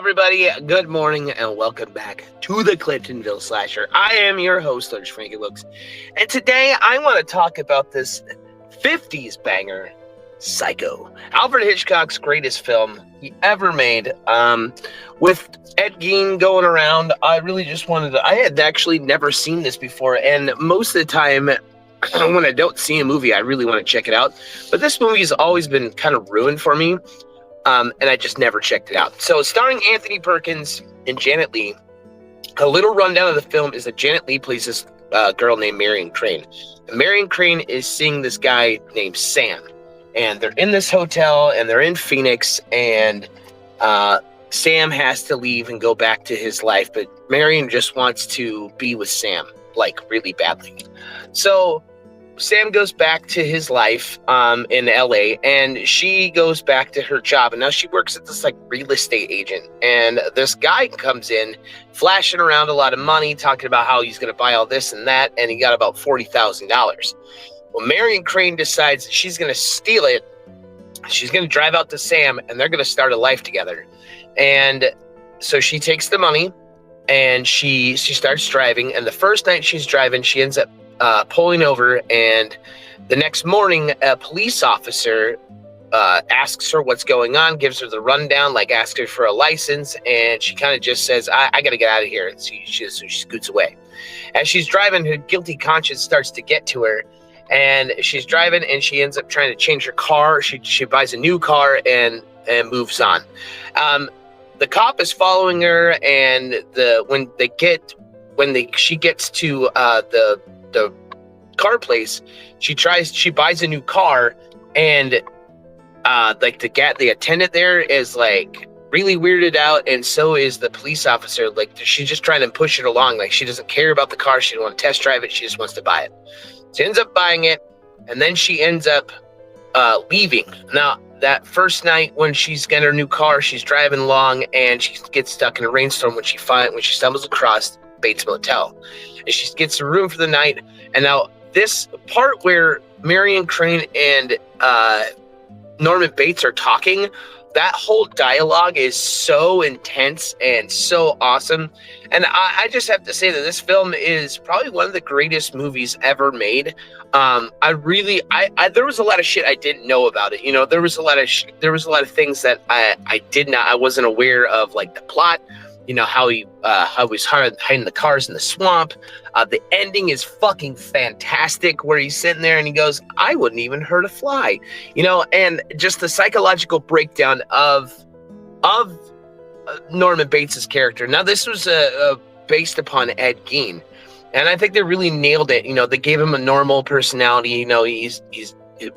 everybody. Good morning, and welcome back to the Clintonville Slasher. I am your host, Lurch Frankie Looks, and today I want to talk about this 50s banger, Psycho. Alfred Hitchcock's greatest film he ever made. With Ed Gein going around, I really just I had actually never seen this before, and most of the time, when I don't see a movie, I really want to check it out. But this movie has always been kind of ruined for me. And I just never checked it out. So, starring Anthony Perkins and Janet Leigh, a little rundown of the film is that Janet Leigh plays this girl named Marion Crane. And Marion Crane is seeing this guy named Sam. And they're in this hotel, and they're in Phoenix, and Sam has to leave and go back to his life, but Marion just wants to be with Sam, like, really badly. So Sam goes back to his life in LA, and she goes back to her job, and now she works at this like real estate agent, and this guy comes in flashing around a lot of money, talking about how he's going to buy all this and that, and he got about $40,000. Well, Marion Crane decides she's going to steal it. She's going to drive out to Sam, and they're going to start a life together. And so she takes the money, and she starts driving, and the first night she's driving, she ends up pulling over, and the next morning a police officer asks her what's going on, gives her the rundown, like asks her for a license, and she kind of just says, I gotta get out of here, and so she scoots away. As she's driving, her guilty conscience starts to get to her, and she's driving, and she ends up trying to change her car. She buys a new car and moves on. The cop is following her, and she gets to the car place, she buys a new car, and the attendant there is like really weirded out, and so is the police officer. Like, she's just trying to push it along, like she doesn't care about the car, she doesn't want to test drive it, she just wants to buy it. She ends up buying it, and then she ends up leaving. Now, that first night when she's getting her new car, she's driving along, and she gets stuck in a rainstorm when she stumbles across Bates Motel, and she gets a room for the night. And now this part where Marion Crane and Norman Bates are talking, that whole dialogue is so intense and so awesome. And I just have to say that this film is probably one of the greatest movies ever made. There was a lot of shit I didn't know about it. You know, there was a lot of things that I wasn't aware of, like the plot. You know, how he was hiding the cars in the swamp. The ending is fucking fantastic, where he's sitting there and he goes, I wouldn't even hurt a fly. You know, and just the psychological breakdown of Norman Bates' character. Now, this was based upon Ed Gein, and I think they really nailed it. You know, they gave him a normal personality. You know, he's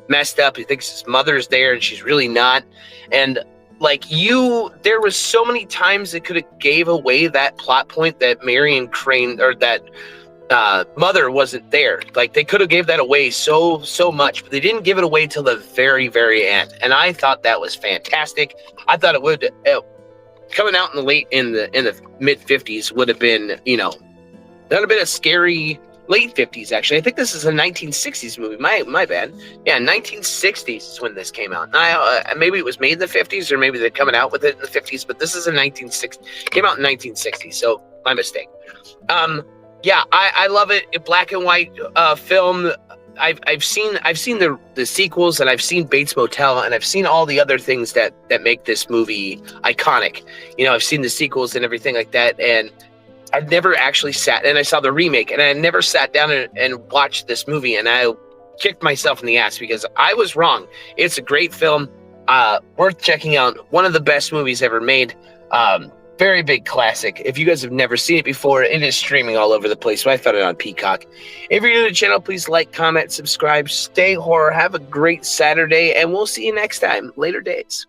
messed up. He thinks his mother's there, and she's really not. And there was so many times it could have gave away that plot point that Marion Crane, or that mother wasn't there. Like, they could have gave that away so much, but they didn't give it away till the very, very end. And I thought that was fantastic. I thought it would coming out in the mid 50s would have been, you know, that would have been a scary late 50s, actually. I think this is a 1960s movie. My bad. Yeah, 1960s is when this came out. Maybe it was made in the 50s, or maybe they're coming out with it in the 50s, but this is a 1960. Came out in 1960, so my mistake. Yeah, I love it. A black and white film. I've seen the sequels, and I've seen Bates Motel, and I've seen all the other things that make this movie iconic. You know, I've seen the sequels and everything like that, and I've never actually and I saw the remake, and I never sat down and watched this movie, and I kicked myself in the ass because I was wrong. It's a great film, worth checking out. One of the best movies ever made. Very big classic. If you guys have never seen it before, it is streaming all over the place, so I found it on Peacock. If you're new to the channel, please like, comment, subscribe, stay horror, have a great Saturday, and we'll see you next time. Later days.